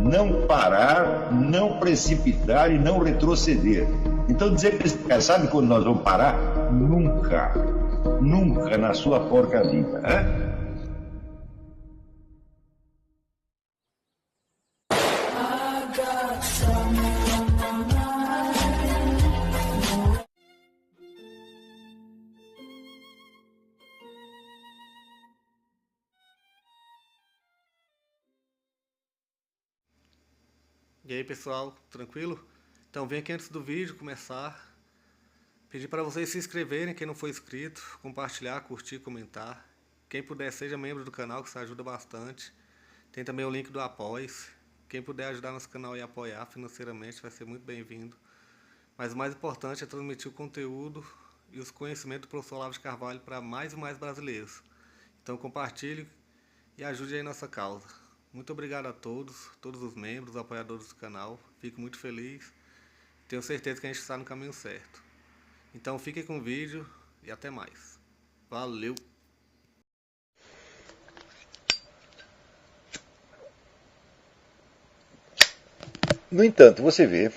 não parar, não precipitar e não retroceder. Então dizer para esse cara, sabe quando nós vamos parar? Nunca. Nunca na sua porca vida. Né? E aí pessoal, tranquilo? Então vem aqui antes do vídeo começar, pedir para vocês se inscreverem, quem não for inscrito, compartilhar, curtir, comentar. Quem puder seja membro do canal, que isso ajuda bastante. Tem também o link do Apoia-se. Quem puder ajudar nosso canal e apoiar financeiramente vai ser muito bem-vindo. Mas o mais importante é transmitir o conteúdo e os conhecimentos do professor Olavo de Carvalho para mais e mais brasileiros. Então compartilhe e ajude aí nossa causa. Muito obrigado a todos os membros, apoiadores do canal. Fico muito feliz. Tenho certeza que a gente está no caminho certo. Então fiquem com o vídeo e até mais. Valeu! No entanto, você vê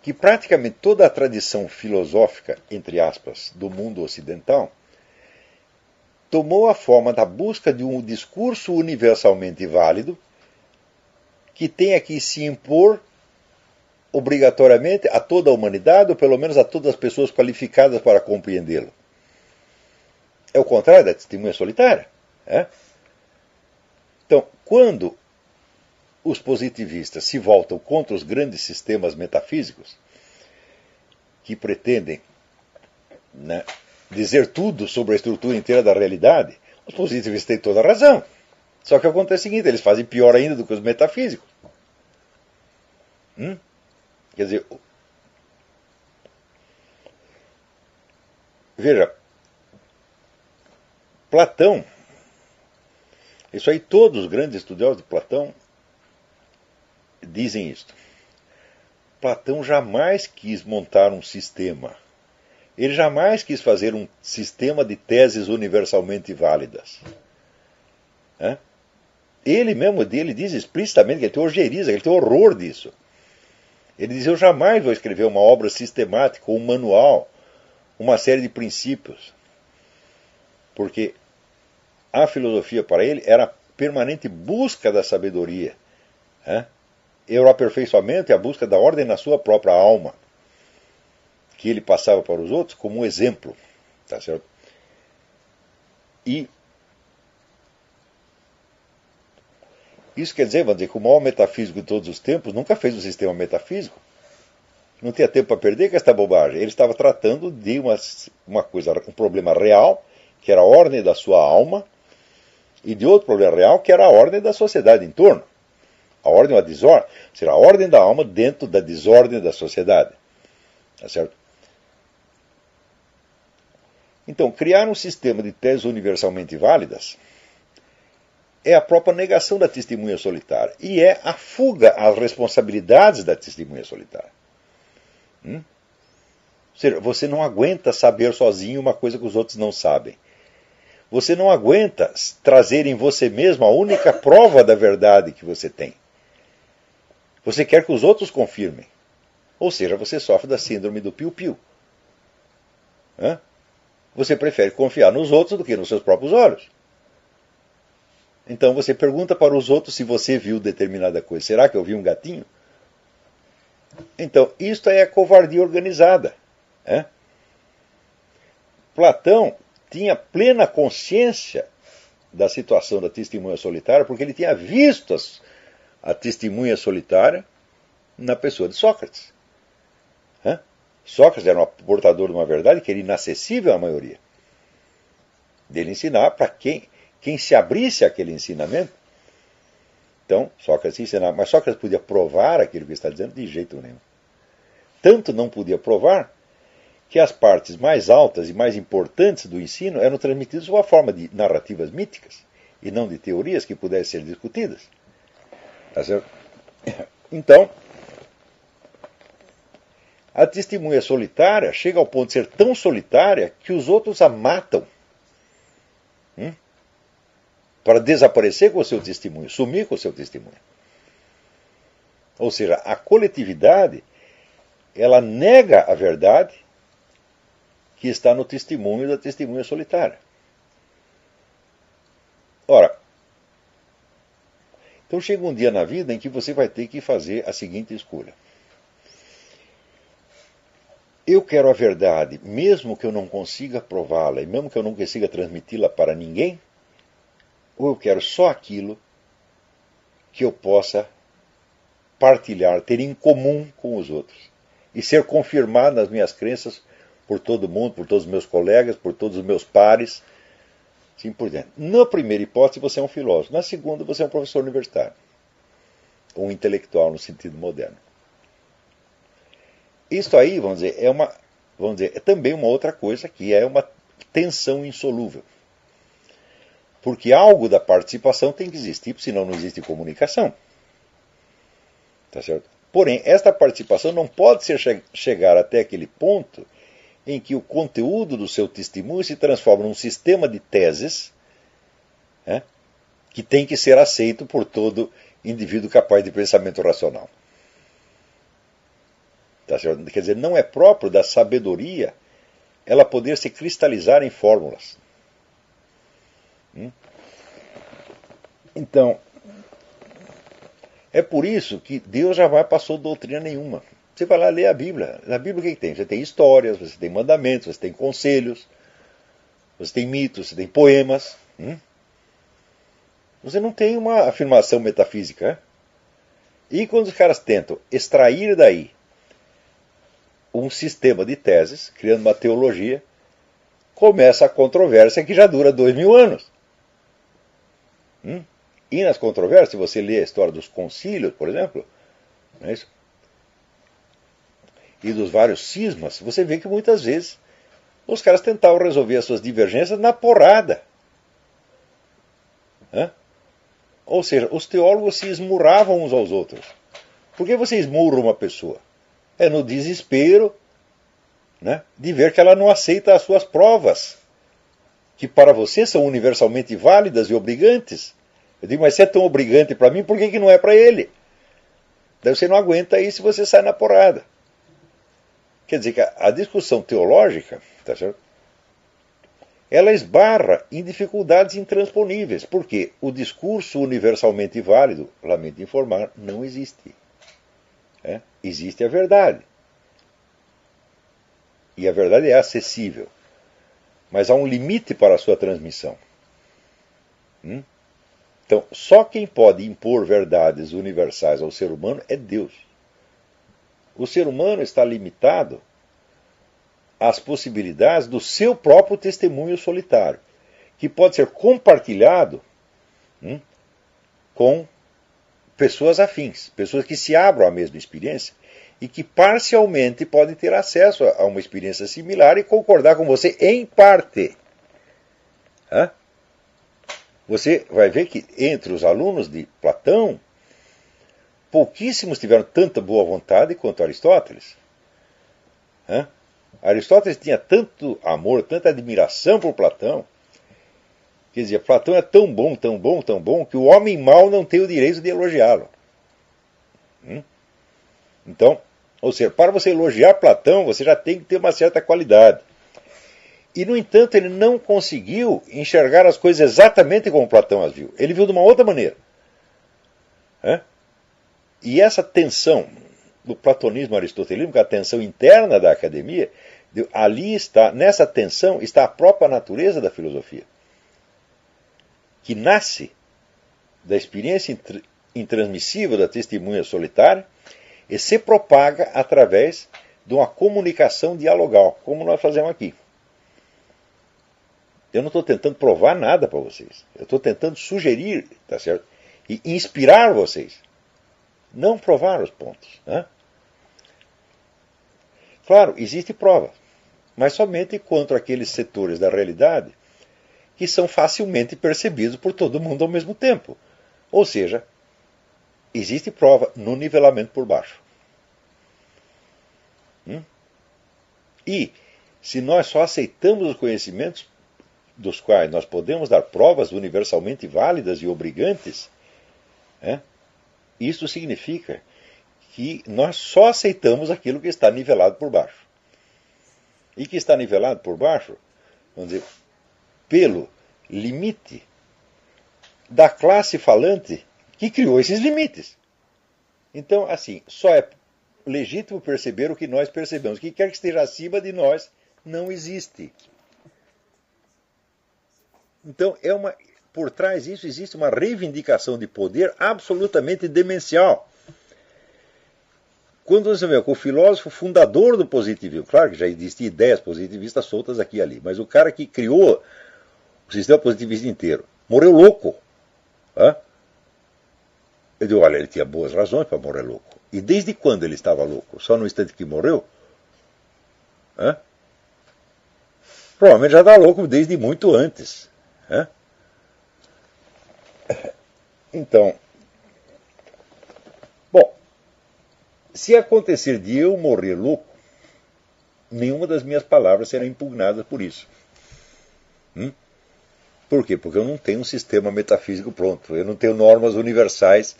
que praticamente toda a tradição filosófica, entre aspas, do mundo ocidental tomou a forma da busca de um discurso universalmente válido que tenha que se impor obrigatoriamente a toda a humanidade, ou pelo menos a todas as pessoas qualificadas para compreendê-lo. É o contrário da testemunha solitária. Então, quando os positivistas se voltam contra os grandes sistemas metafísicos que pretendem, dizer tudo sobre a estrutura inteira da realidade, os positivistas têm toda a razão. Só que acontece o seguinte, eles fazem pior ainda do que os metafísicos. Quer dizer, veja, Platão, isso aí todos os grandes estudiosos de Platão dizem isto. Platão jamais quis montar um sistema. Ele jamais quis fazer um sistema de teses universalmente válidas. Ele mesmo dele diz explicitamente que ele tem ojeriza, ele tem horror disso. Ele diz, eu jamais vou escrever uma obra sistemática, um manual, uma série de princípios. Porque a filosofia para ele era a permanente busca da sabedoria. Era o aperfeiçoamento e a busca da ordem na sua própria alma, que ele passava para os outros como um exemplo. Tá certo? E isso quer dizer, vamos dizer, que o maior metafísico de todos os tempos nunca fez um sistema metafísico. Não tinha tempo para perder com esta bobagem. Ele estava tratando de uma coisa, um problema real, que era a ordem da sua alma, e de outro problema real, que era a ordem da sociedade em torno. A ordem ou a desordem, será a ordem da alma dentro da desordem da sociedade. Tá certo? Então, criar um sistema de teses universalmente válidas é a própria negação da testemunha solitária. E é a fuga às responsabilidades da testemunha solitária. Ou seja, você não aguenta saber sozinho uma coisa que os outros não sabem. Você não aguenta trazer em você mesmo a única prova da verdade que você tem. Você quer que os outros confirmem. Ou seja, você sofre da síndrome do piu-piu. Você prefere confiar nos outros do que nos seus próprios olhos. Então você pergunta para os outros se você viu determinada coisa. Será que eu vi um gatinho? Então, isto é a covardia organizada. Platão tinha plena consciência da situação da testemunha solitária, porque ele tinha visto a testemunha solitária na pessoa de Sócrates. Sócrates era um portador de uma verdade que era inacessível à maioria. Dele ensinar para quem se abrisse àquele ensinamento. Então, Sócrates ensinava, mas Sócrates podia provar aquilo que está dizendo? De jeito nenhum. Tanto não podia provar que as partes mais altas e mais importantes do ensino eram transmitidas sob a forma de narrativas míticas e não de teorias que pudessem ser discutidas. Tá certo? Então, a testemunha solitária chega ao ponto de ser tão solitária que os outros a matam. Para desaparecer com o seu testemunho, sumir com o seu testemunho. Ou seja, a coletividade, ela nega a verdade que está no testemunho da testemunha solitária. Ora, então chega um dia na vida em que você vai ter que fazer a seguinte escolha. Eu quero a verdade, mesmo que eu não consiga prová-la, e mesmo que eu não consiga transmiti-la para ninguém, ou eu quero só aquilo que eu possa partilhar, ter em comum com os outros, e ser confirmado nas minhas crenças por todo mundo, por todos os meus colegas, por todos os meus pares, assim por diante. Na primeira hipótese, você é um filósofo. Na segunda, você é um professor universitário. Ou um intelectual, no sentido moderno. Isso aí, vamos dizer, é também uma outra coisa, que é uma tensão insolúvel. Porque algo da participação tem que existir, senão não existe comunicação. Tá certo? Porém, esta participação não pode chegar até aquele ponto em que o conteúdo do seu testemunho se transforma num sistema de teses, né, que tem que ser aceito por todo indivíduo capaz de pensamento racional. Tá certo? Quer dizer, não é próprio da sabedoria ela poder se cristalizar em fórmulas. Então, é por isso que Deus jamais passou doutrina nenhuma. Você vai lá ler a Bíblia. Na Bíblia o que tem? Você tem histórias, você tem mandamentos, você tem conselhos, você tem mitos, você tem poemas. Você não tem uma afirmação metafísica. E quando os caras tentam extrair daí um sistema de teses, criando uma teologia, começa a controvérsia que já dura 2000 anos. E nas controvérsias, se você lê a história dos concílios, por exemplo, não é isso? E dos vários cismas, você vê que muitas vezes os caras tentavam resolver as suas divergências na porrada. Ou seja, os teólogos se esmurravam uns aos outros. Por que você esmurra uma pessoa? É no desespero, né, de ver que ela não aceita as suas provas, que para você são universalmente válidas e obrigantes. Eu digo, mas se é tão obrigante para mim, por que não é para ele? Daí você não aguenta isso se você sai na porrada. Quer dizer que a discussão teológica, tá certo? Ela esbarra em dificuldades intransponíveis, porque o discurso universalmente válido, lamento informar, não existe. Existe a verdade. E a verdade é acessível. Mas há um limite para a sua transmissão. Então, só quem pode impor verdades universais ao ser humano é Deus. O ser humano está limitado às possibilidades do seu próprio testemunho solitário, que pode ser compartilhado com pessoas afins, pessoas que se abram à mesma experiência e que parcialmente podem ter acesso a uma experiência similar e concordar com você em parte. Você vai ver que entre os alunos de Platão, pouquíssimos tiveram tanta boa vontade quanto Aristóteles. Aristóteles tinha tanto amor, tanta admiração por Platão, quer dizer, Platão é tão bom, tão bom, tão bom, que o homem mau não tem o direito de elogiá-lo. Então, ou seja, para você elogiar Platão, você já tem que ter uma certa qualidade. E, no entanto, ele não conseguiu enxergar as coisas exatamente como Platão as viu. Ele viu de uma outra maneira. E essa tensão do platonismo aristotelino, que é a tensão interna da academia, ali está, nessa tensão, está a própria natureza da filosofia, que nasce da experiência intransmissível da testemunha solitária e se propaga através de uma comunicação dialogal, como nós fazemos aqui. Eu não estou tentando provar nada para vocês. Eu estou tentando sugerir, tá certo? E inspirar vocês. Não provar os pontos. Claro, existe prova, mas somente contra aqueles setores da realidade que são facilmente percebidos por todo mundo ao mesmo tempo. Ou seja, existe prova no nivelamento por baixo. E se nós só aceitamos os conhecimentos dos quais nós podemos dar provas universalmente válidas e obrigantes, isso significa que nós só aceitamos aquilo que está nivelado por baixo. E que está nivelado por baixo, vamos dizer, pelo limite da classe falante que criou esses limites. Então, assim, só é legítimo perceber o que nós percebemos. O que quer que esteja acima de nós não existe. Então, por trás disso existe uma reivindicação de poder absolutamente demencial. Quando você vê o filósofo fundador do positivismo, claro que já existiam ideias positivistas soltas aqui e ali, mas o cara que criou o sistema positivista inteiro morreu louco. Eu digo, olha, ele tinha boas razões para morrer louco. E desde quando ele estava louco? Só no instante que morreu? Provavelmente já estava louco desde muito antes. Então, bom, se acontecer de eu morrer louco, nenhuma das minhas palavras será impugnada por isso. Por quê? Porque eu não tenho um sistema metafísico pronto. Eu não tenho normas universais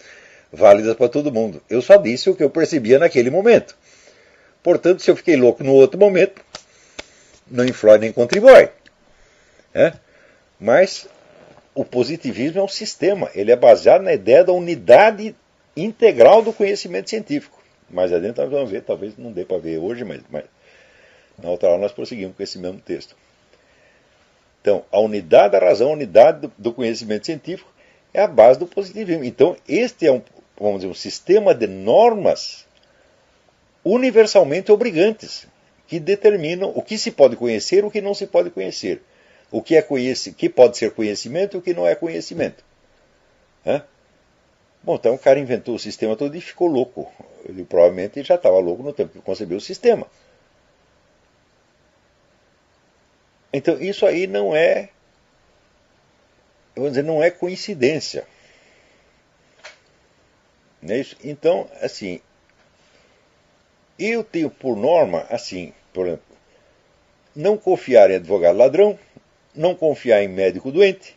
válidas para todo mundo. Eu só disse o que eu percebia naquele momento. Portanto, se eu fiquei louco no outro momento, não influi nem contribui. Mas o positivismo é um sistema. Ele é baseado na ideia da unidade integral do conhecimento científico. Mais adiante nós vamos ver, talvez não dê para ver hoje, mas na outra aula nós prosseguimos com esse mesmo texto. Então, a unidade da razão, a unidade do conhecimento científico é a base do positivismo. Então, este é vamos dizer, um sistema de normas universalmente obrigantes, que determinam o que se pode conhecer e o que não se pode conhecer. O que que pode ser conhecimento e o que não é conhecimento. Bom, então o cara inventou o sistema todo e ficou louco. Ele provavelmente já estava louco no tempo que concebeu o sistema. Então isso aí não é, vamos dizer, não é coincidência. Não é isso? Então, assim, eu tenho por norma, assim, por exemplo, não confiar em advogado ladrão, não confiar em médico doente,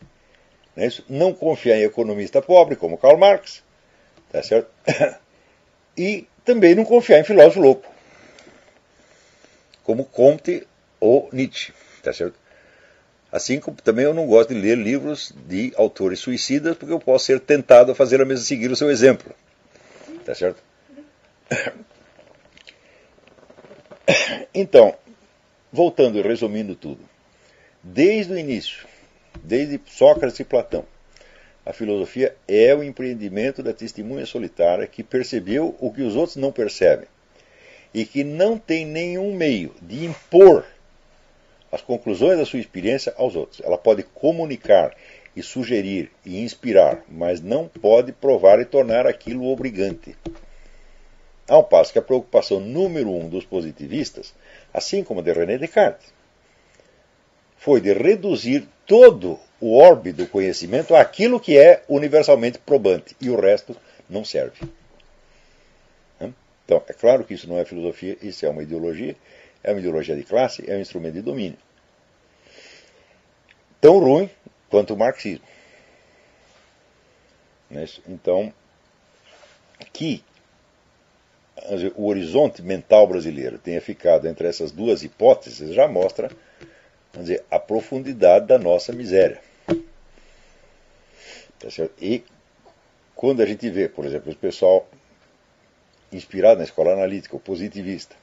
não é isso? Não confiar em economista pobre, como Karl Marx, tá certo? E também não confiar em filósofo louco, como Comte ou Nietzsche. Tá certo? Assim como também eu não gosto de ler livros de autores suicidas, porque eu posso ser tentado a fazer a mesma, seguir o seu exemplo. Tá certo? Então, voltando e resumindo tudo, desde o início, desde Sócrates e Platão, a filosofia é o empreendimento da testemunha solitária que percebeu o que os outros não percebem e que não tem nenhum meio de impor as conclusões da sua experiência aos outros. Ela pode comunicar e sugerir e inspirar, mas não pode provar e tornar aquilo obrigante. Ao passo que a preocupação número 1 dos positivistas, assim como a de René Descartes, foi de reduzir todo o orbe do conhecimento àquilo que é universalmente probante, e o resto não serve. Então, é claro que isso não é filosofia, isso é uma ideologia de classe, é um instrumento de domínio. Tão ruim quanto o marxismo. Então, que o horizonte mental brasileiro tenha ficado entre essas duas hipóteses já mostra, vamos dizer, a profundidade da nossa miséria. Tá certo? E quando a gente vê, por exemplo, o pessoal inspirado na escola analítica, o positivista,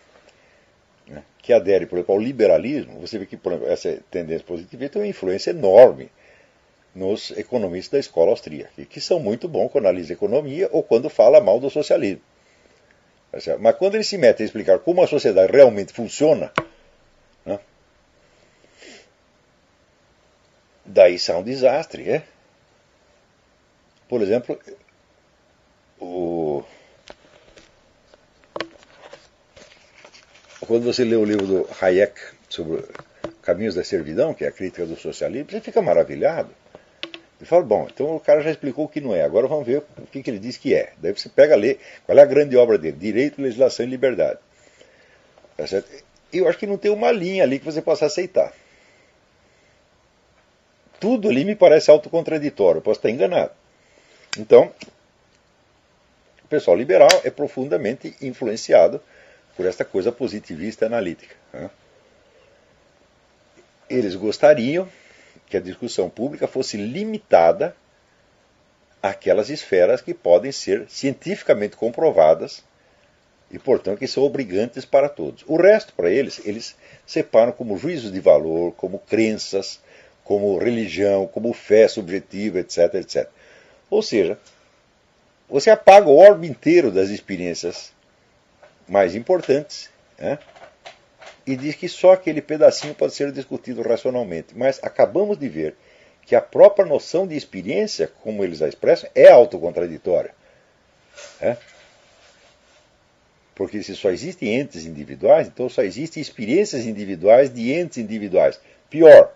né, que adere, por exemplo, ao liberalismo, você vê que, por exemplo, essa tendência positivista tem uma influência enorme nos economistas da escola austríaca, que são muito bons quando analisam economia ou quando fala mal do socialismo. Tá certo? Mas quando eles se metem a explicar como a sociedade realmente funciona, né, daí sai um desastre. Por exemplo, quando você lê o livro do Hayek sobre Caminhos da Servidão, que é a crítica do socialismo, você fica maravilhado. E fala, bom, então o cara já explicou o que não é, agora vamos ver o que ele diz que é. Daí você pega a ler, qual é a grande obra dele? Direito, Legislação e Liberdade. Tá certo? E eu acho que não tem uma linha ali que você possa aceitar. Tudo ali me parece autocontraditório, eu posso estar enganado. Então, pessoal liberal é profundamente influenciado por esta coisa positivista analítica. Né? Eles gostariam que a discussão pública fosse limitada àquelas esferas que podem ser cientificamente comprovadas e, portanto, que são obrigantes para todos. O resto, para eles separam como juízos de valor, como crenças, como religião, como fé subjetiva, etc, etc. Ou seja, você apaga o orbe inteiro das experiências mais importantes, né? E diz que só aquele pedacinho pode ser discutido racionalmente. Mas acabamos de ver que a própria noção de experiência, como eles a expressam, é autocontraditória. Né? Porque se só existem entes individuais, então só existem experiências individuais de entes individuais. Pior,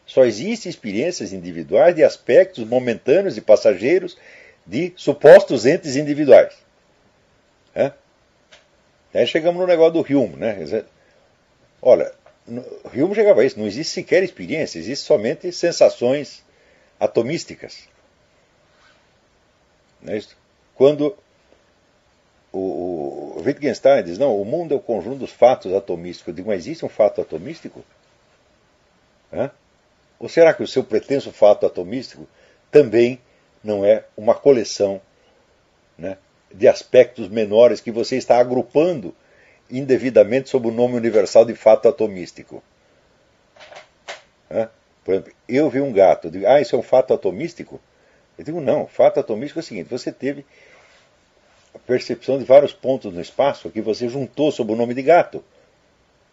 só existem experiências individuais de aspectos momentâneos e passageiros de supostos entes individuais. Né? Aí chegamos no negócio do Hume. Né? Olha, Hume chegava a isso, não existe sequer experiência, existe somente sensações atomísticas. Não é isso? Quando o Wittgenstein diz, não, o mundo é o conjunto dos fatos atomísticos. Eu digo, mas existe um fato atomístico? Hã? Ou será que o seu pretenso fato atomístico também não é uma coleção, né, de aspectos menores que você está agrupando indevidamente sob o nome universal de fato atomístico? Hã? Por exemplo, eu vi um gato, eu digo, isso é um fato atomístico? Eu digo, não, fato atomístico é o seguinte, você teve a percepção de vários pontos no espaço que você juntou sob o nome de gato.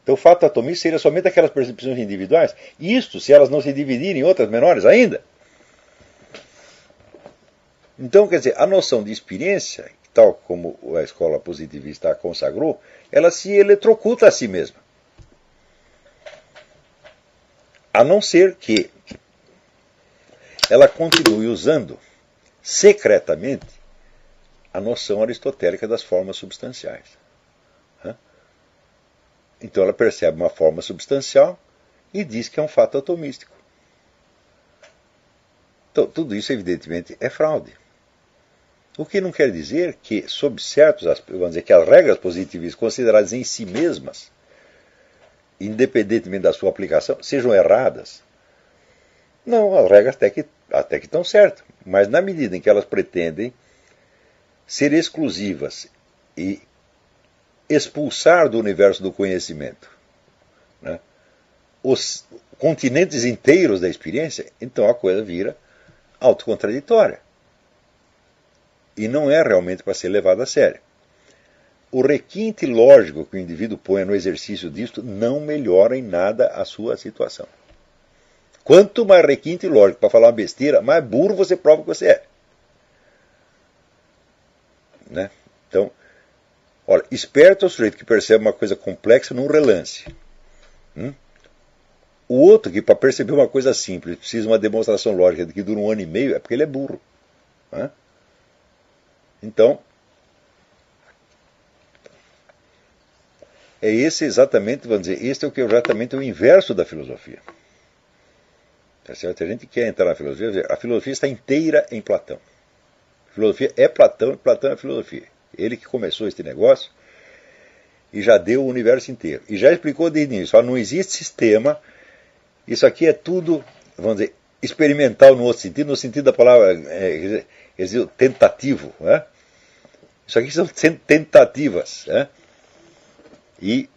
Então o fato atomístico seria somente aquelas percepções individuais. Isto se elas não se dividirem em outras menores ainda. Então, quer dizer, a noção de experiência, tal como a escola positivista a consagrou, ela se eletrocuta a si mesma. A não ser que ela continue usando secretamente a noção aristotélica das formas substanciais. Então ela percebe uma forma substancial e diz que é um fato atomístico. Então tudo isso evidentemente é fraude. O que não quer dizer que, sob certos aspectos, vamos dizer que as regras positivistas consideradas em si mesmas, independentemente da sua aplicação, sejam erradas. Não, as regras até que estão certas, mas na medida em que elas pretendem ser exclusivas e expulsar do universo do conhecimento, né, os continentes inteiros da experiência, então a coisa vira autocontraditória. E não é realmente para ser levada a sério. O requinte lógico que o indivíduo põe no exercício disto não melhora em nada a sua situação. Quanto mais requinte lógico para falar uma besteira, mais burro você prova que você é. Né? Então, olha, esperto é o sujeito que percebe uma coisa complexa num relance. O outro que, para perceber uma coisa simples, precisa de uma demonstração lógica que dura 1 ano e meio, é porque ele é burro. Né? Então, é esse exatamente, vamos dizer, este é o que exatamente é o inverso da filosofia. Tá certo? A gente quer entrar na filosofia, a filosofia está inteira em Platão. A filosofia é Platão, e Platão é a filosofia. Ele que começou este negócio e já deu o universo inteiro. E já explicou desde o início, não existe sistema, isso aqui é tudo, vamos dizer, experimental no outro sentido, no sentido da palavra tentativo. Né? Isso aqui são tentativas. Né? E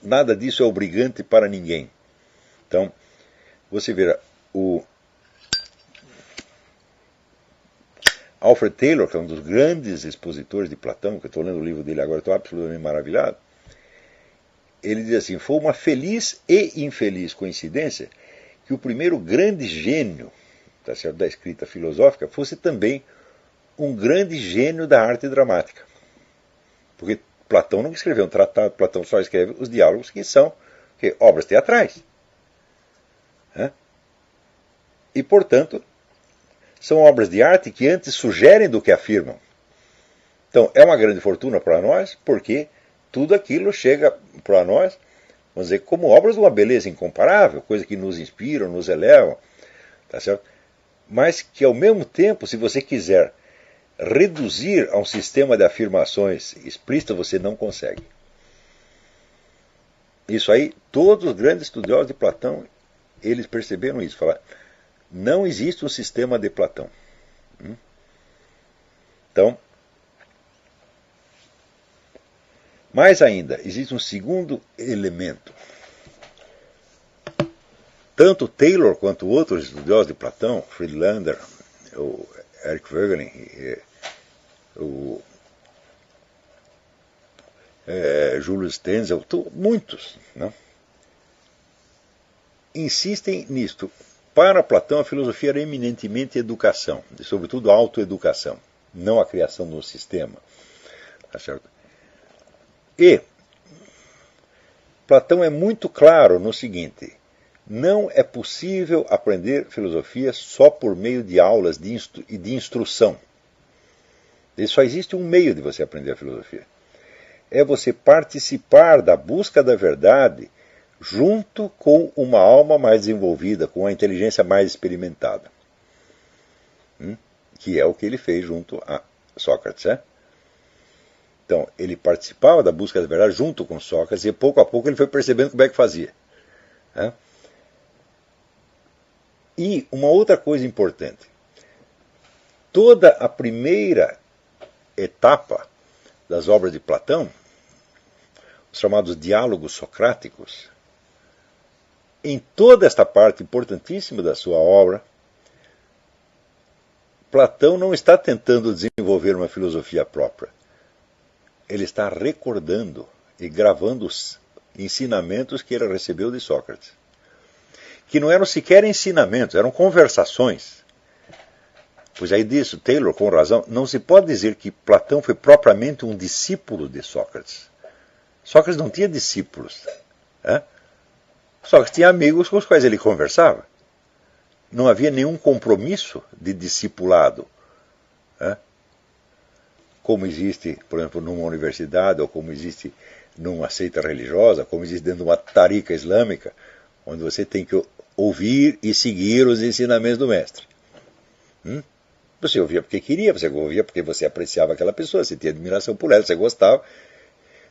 nada disso é obrigante para ninguém. Então, você verá, o Alfred Taylor, que é um dos grandes expositores de Platão, que eu estou lendo o livro dele agora, estou absolutamente maravilhado, ele diz assim, foi uma feliz e infeliz coincidência que o primeiro grande gênio, tá certo, da escrita filosófica fosse também um grande gênio da arte dramática. Porque Platão não escreveu um tratado, Platão só escreve os diálogos que são obras teatrais. E, portanto, são obras de arte que antes sugerem do que afirmam. Então, é uma grande fortuna para nós, porque tudo aquilo chega para nós, vamos dizer, como obras de uma beleza incomparável, coisa que nos inspiram, nos elevam, tá certo? Mas que, ao mesmo tempo, se você quiser reduzir a um sistema de afirmações explícitas você não consegue. Isso aí, todos os grandes estudiosos de Platão, eles perceberam isso. Falaram, não existe um sistema de Platão. Então, mais ainda, existe um segundo elemento. Tanto Taylor quanto outros estudiosos de Platão, Friedlander, o Eric Voegelin, o Julius Stenzel, muitos, né, insistem nisto. Para Platão, a filosofia era eminentemente educação, e sobretudo autoeducação, não a criação de um sistema. Tá certo? E Platão é muito claro no seguinte: não é possível aprender filosofia só por meio de aulas e de instrução. E só existe um meio de você aprender a filosofia. É você participar da busca da verdade junto com uma alma mais desenvolvida, com a inteligência mais experimentada. Que é o que ele fez junto a Sócrates. Então, ele participava da busca da verdade junto com Sócrates e pouco a pouco ele foi percebendo como é que fazia. E uma outra coisa importante. Toda a primeira etapa das obras de Platão, os chamados diálogos socráticos, em toda esta parte importantíssima da sua obra, Platão não está tentando desenvolver uma filosofia própria. Ele está recordando e gravando os ensinamentos que ele recebeu de Sócrates. Que não eram sequer ensinamentos, eram conversações. Pois aí disso, Taylor, com razão, não se pode dizer que Platão foi propriamente um discípulo de Sócrates. Sócrates não tinha discípulos. Sócrates tinha amigos com os quais ele conversava. Não havia nenhum compromisso de discipulado. Como existe, por exemplo, numa universidade, ou como existe numa seita religiosa, como existe dentro de uma tarica islâmica, onde você tem que ouvir e seguir os ensinamentos do mestre. Você ouvia porque queria, você ouvia porque você apreciava aquela pessoa, você tinha admiração por ela, você gostava.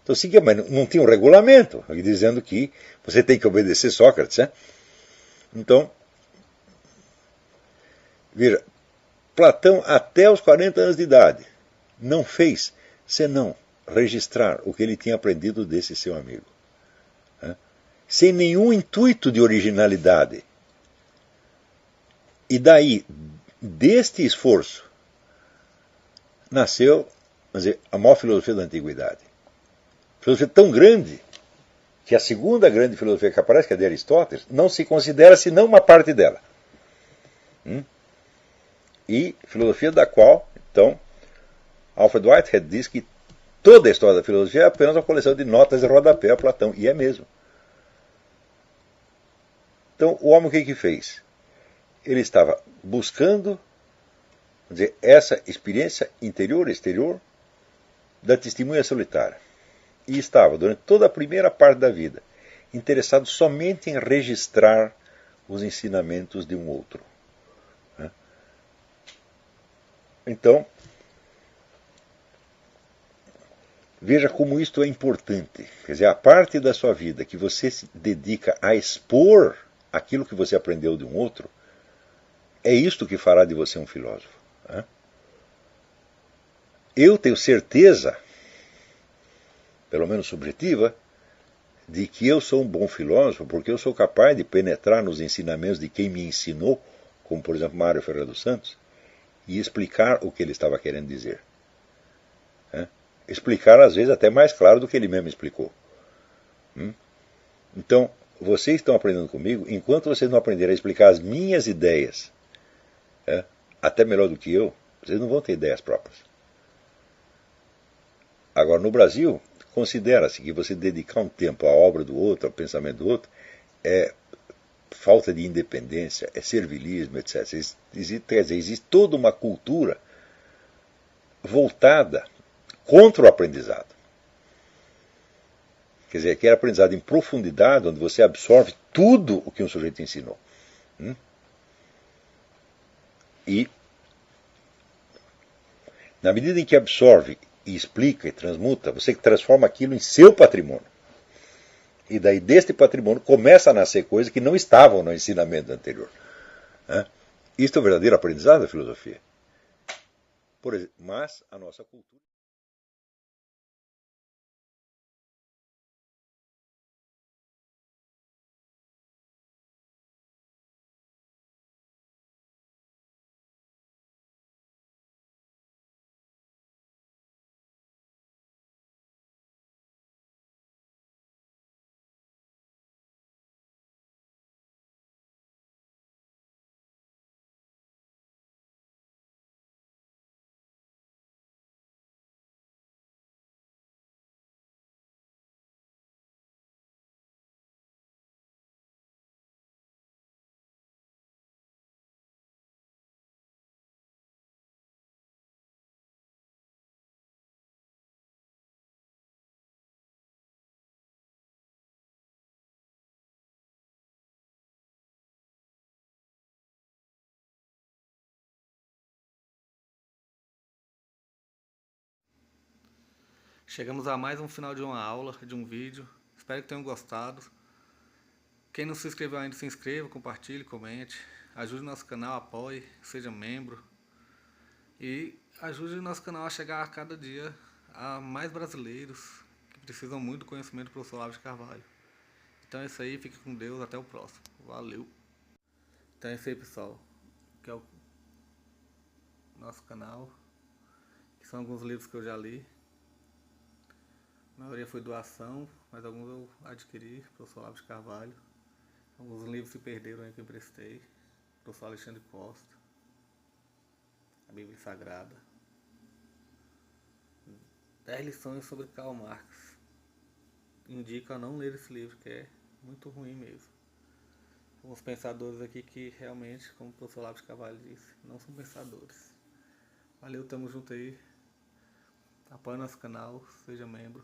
Então seguia, mas não tinha um regulamento dizendo que você tem que obedecer Sócrates. Então, veja, Platão até os 40 anos de idade não fez senão registrar o que ele tinha aprendido desse seu amigo. Sem nenhum intuito de originalidade. E daí, deste esforço, nasceu, vamos dizer, a maior filosofia da antiguidade. Filosofia tão grande que a segunda grande filosofia que aparece, que é de Aristóteles, não se considera senão uma parte dela. E filosofia da qual, então, Alfred Whitehead diz que toda a história da filosofia é apenas uma coleção de notas de rodapé a Platão, e é mesmo. Então, o homem o que fez? Ele estava buscando, vamos dizer, essa experiência interior e exterior da testemunha solitária. E estava, durante toda a primeira parte da vida, interessado somente em registrar os ensinamentos de um outro. Então, veja como isto é importante. Quer dizer, a parte da sua vida que você se dedica a expor aquilo que você aprendeu de um outro, é isto que fará de você um filósofo. Eu tenho certeza, pelo menos subjetiva, de que eu sou um bom filósofo porque eu sou capaz de penetrar nos ensinamentos de quem me ensinou, como por exemplo Mário Ferreira dos Santos, e explicar o que ele estava querendo dizer. Explicar às vezes até mais claro do que ele mesmo explicou. Então, vocês estão aprendendo comigo, enquanto vocês não aprenderem a explicar as minhas ideias, até melhor do que eu, vocês não vão ter ideias próprias. Agora, no Brasil, considera-se que você dedicar um tempo à obra do outro, ao pensamento do outro, é falta de independência, é servilismo, etc. Existe toda uma cultura voltada contra o aprendizado. Quer dizer, aquele aprendizado em profundidade, onde você absorve tudo o que um sujeito ensinou. E Na medida em que absorve e explica e transmuta, você transforma aquilo em seu patrimônio. E daí deste patrimônio começa a nascer coisas que não estavam no ensinamento anterior. Isto é o verdadeiro aprendizado da filosofia. Por exemplo, mas a nossa cultura... Chegamos a mais um final de uma aula, de um vídeo. Espero que tenham gostado. Quem não se inscreveu ainda, se inscreva, compartilhe, comente. Ajude nosso canal, apoie, seja membro. E ajude o nosso canal a chegar a cada dia a mais brasileiros que precisam muito do conhecimento do professor Olavo de Carvalho. Então é isso aí, fique com Deus, até o próximo. Valeu! Então é isso aí, pessoal. Que é o nosso canal. Que são alguns livros que eu já li. A maioria foi doação, mas alguns eu adquiri, professor Olavo de Carvalho. Alguns livros se perderam aí que eu emprestei. Professor Alexandre Costa. A Bíblia Sagrada. 10 lições sobre Karl Marx. Indico a não ler esse livro, que é muito ruim mesmo. Alguns pensadores aqui que realmente, como o professor Olavo de Carvalho disse, não são pensadores. Valeu, tamo junto aí. Apoie nosso canal, seja membro.